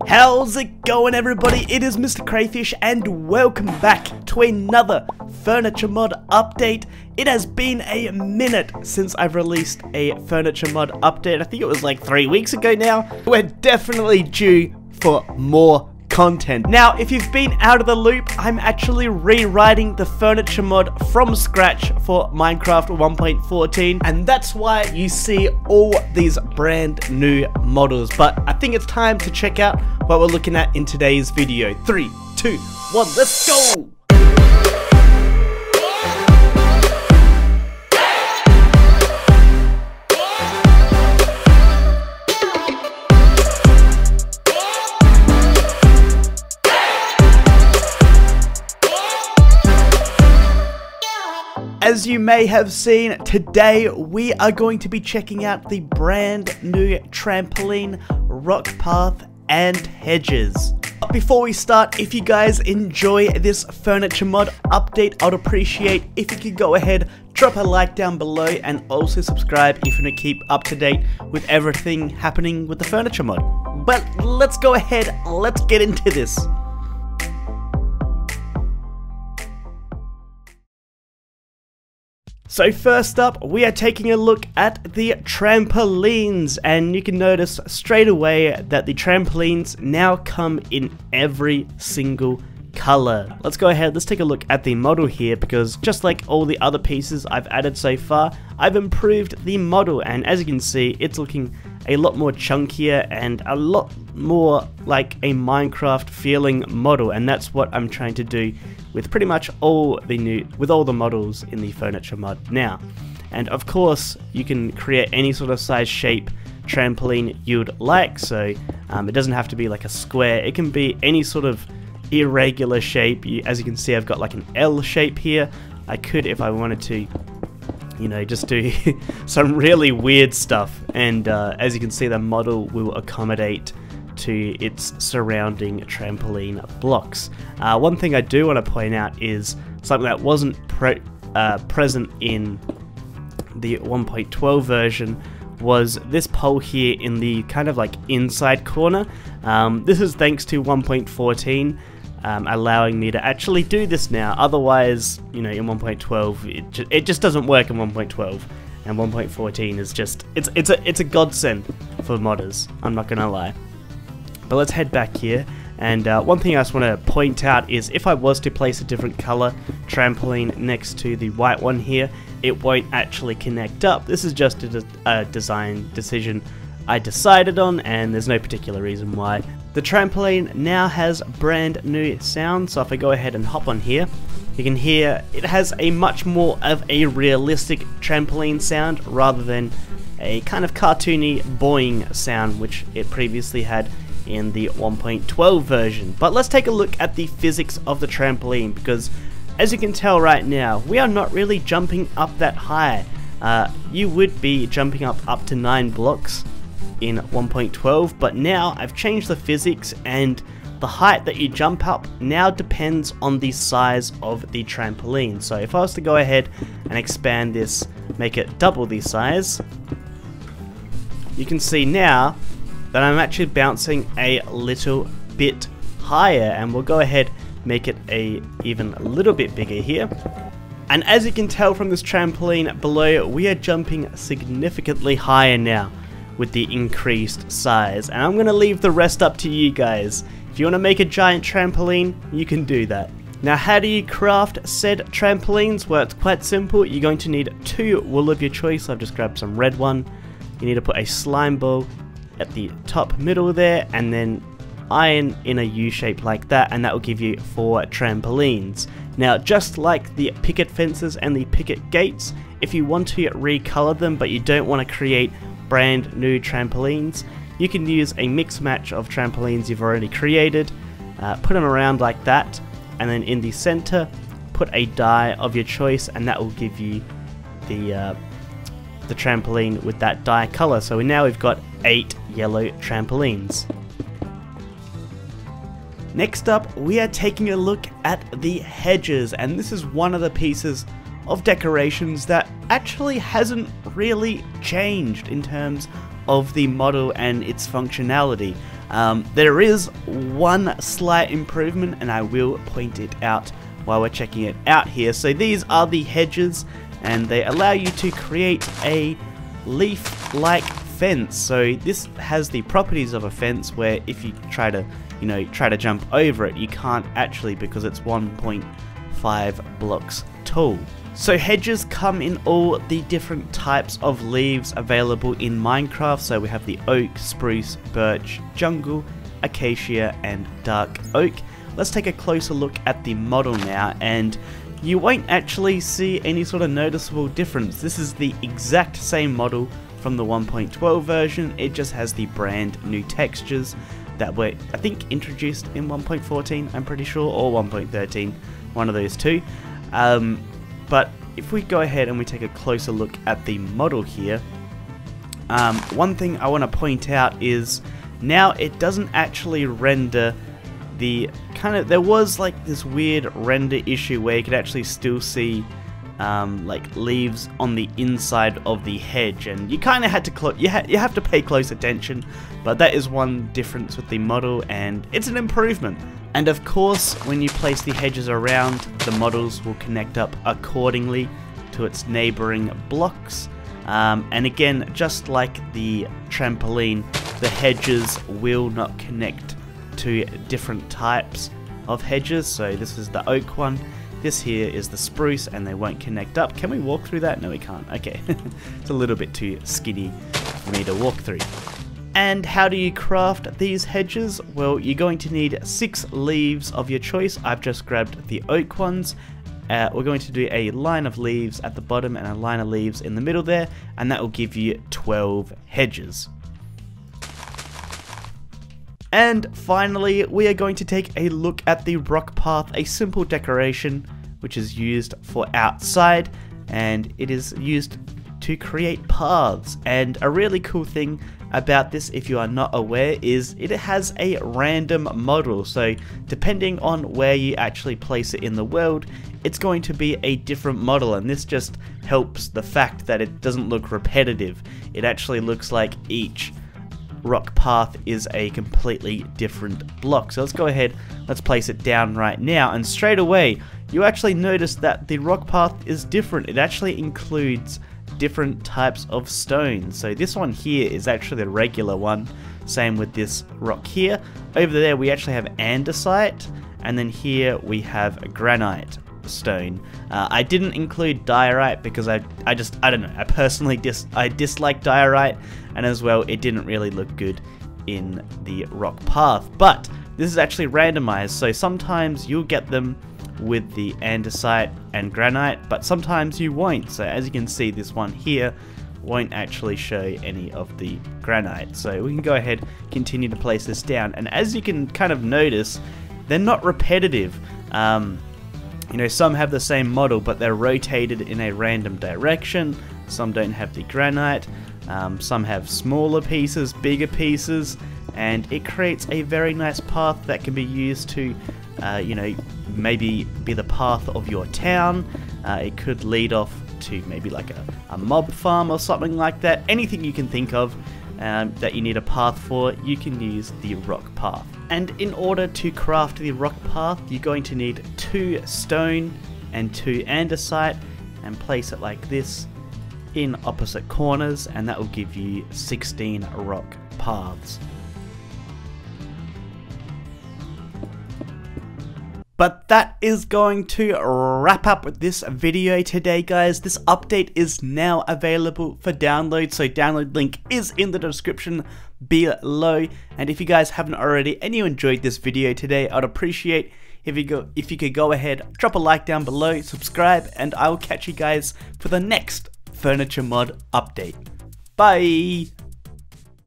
How's it going, everybody? It is MrCrayfish and welcome back to another furniture mod update. It has been a minute since I've released a furniture mod update. I think it was like 3 weeks ago now. We're definitely due for more content. Now, if you've been out of the loop, I'm actually rewriting the furniture mod from scratch for Minecraft 1.14, and that's why you see all these brand new models. But I think it's time to check out what we're looking at in today's video. 3, 2, 1, let's go! As you may have seen, today we are going to be checking out the brand new trampoline, rock path, and hedges. But before we start, if you guys enjoy this furniture mod update, I'd appreciate if you could go ahead, drop a like down below, and also subscribe if you want to keep up to date with everything happening with the furniture mod. But let's go ahead, let's get into this. So first up, we are taking a look at the trampolines, and you can notice straight away that the trampolines now come in every single color. Let's go ahead, let's take a look at the model here, because just like all the other pieces I've added so far, I've improved the model, and as you can see, it's looking a lot more chunkier and a lot more like a Minecraft feeling model, and that's what I'm trying to do with pretty much all the models in the furniture mod now. And of course, you can create any sort of size, shape trampoline you'd like, so it doesn't have to be like a square, it can be any sort of irregular shape. As you can see, I've got like an L shape here. I could, if I wanted to, you know, just do some really weird stuff, and as you can see, the model will accommodate to its surrounding trampoline blocks. One thing I do want to point out is something that wasn't present in the 1.12 version was this pole here in the kind of like inside corner. This is thanks to 1.14 allowing me to actually do this now. Otherwise, you know, in 1.12 it just doesn't work in 1.12, and 1.14 is just it's a godsend for modders, I'm not gonna lie. But let's head back here, and one thing I just want to point out is if I was to place a different color trampoline next to the white one here, it won't actually connect up. This is just a design decision I decided on, and there's no particular reason why. The trampoline now has brand new sound, so if I go ahead and hop on here, you can hear it has a much more of a realistic trampoline sound rather than a kind of cartoony boing sound which it previously had in the 1.12 version. But let's take a look at the physics of the trampoline, because as you can tell right now, we are not really jumping up that high. You would be jumping up to 9 blocks in 1.12, but now I've changed the physics, and the height that you jump up now depends on the size of the trampoline. So if I was to go ahead and expand this, make it double the size, you can see now that I'm actually bouncing a little bit higher, and we'll go ahead make it even a little bit bigger here. And as you can tell from this trampoline below, we are jumping significantly higher now with the increased size, and I'm gonna leave the rest up to you guys. If you want to make a giant trampoline, you can do that. Now, how do you craft said trampolines? Well, it's quite simple. You're going to need 2 wool of your choice. I've just grabbed some red one. You need to put a slime ball at the top middle there, and then iron in a U shape like that, and that will give you 4 trampolines. Now, just like the picket fences and the picket gates, if you want to recolor them but you don't want to create brand new trampolines, you can use a mix match of trampolines you've already created, put them around like that, and then in the center put a die of your choice, and that will give you the trampoline with that dye color. So now we've got 8 yellow trampolines. Next up, we are taking a look at the hedges, and this is one of the pieces of decorations that actually hasn't really changed in terms of the model and its functionality. There is one slight improvement, and I will point it out while we're checking it out here. So these are the hedges, and they allow you to create a leaf-like fence. So this has the properties of a fence, where if you try to jump over it, you can't actually, because it's 1.5 blocks tall. So hedges come in all the different types of leaves available in Minecraft. So we have the oak, spruce, birch, jungle, acacia, and dark oak. Let's take a closer look at the model now, and you won't actually see any sort of noticeable difference. This is the exact same model from the 1.12 version. It just has the brand new textures that were, I think, introduced in 1.14, I'm pretty sure, or 1.13, one of those two. But if we go ahead and we take a closer look at the model here, one thing I want to point out is now it doesn't actually render the there was like this weird render issue where you could actually still see like leaves on the inside of the hedge, and you kind of had to you have to pay close attention. But that is one difference with the model, and it's an improvement. And of course, when you place the hedges around, the models will connect up accordingly to its neighboring blocks. And again, just like the trampoline, the hedges will not connect to different types of hedges. So this is the oak one, this here is the spruce, and they won't connect up. Can we walk through that? No, we can't. Okay, it's a little bit too skinny for me to walk through. And how do you craft these hedges? Well, you're going to need 6 leaves of your choice. I've just grabbed the oak ones. We're going to do a line of leaves at the bottom and a line of leaves in the middle there, and that will give you 12 hedges. And finally, we are going to take a look at the rock path, a simple decoration which is used for outside, and it is used to create paths. And a really cool thing about this, if you are not aware, is it has a random model. So depending on where you actually place it in the world, it's going to be a different model, and this just helps the fact that it doesn't look repetitive. It actually looks like each rock path is a completely different block. So let's go ahead, let's place it down right now, and straight away you actually notice that the rock path is different. It actually includes different types of stones. So this one here is actually the regular one, same with this rock here. Over there we actually have andesite, and then here we have a granite stone. I didn't include diorite because I don't know, I personally dislike diorite, and as well it didn't really look good in the rock path. But this is actually randomized, so sometimes you'll get them with the andesite and granite, but sometimes you won't. So as you can see, this one here won't actually show any of the granite. So we can go ahead, continue to place this down, and as you can kind of notice, they're not repetitive. You know, some have the same model, but they're rotated in a random direction. Some don't have the granite. Some have smaller pieces, bigger pieces, and it creates a very nice path that can be used to, you know, maybe be the path of your town. It could lead off to maybe like a mob farm or something like that. Anything you can think of that you need a path for, you can use the rock path. And in order to craft the rock path, you're going to need 2 stone and 2 andesite, and place it like this in opposite corners, and that will give you 16 rock paths. But that is going to wrap up this video today, guys. This update is now available for download, so download link is in the description below. And if you guys haven't already and you enjoyed this video today, I'd appreciate if you could go ahead, drop a like down below, subscribe, and I will catch you guys for the next furniture mod update. Bye!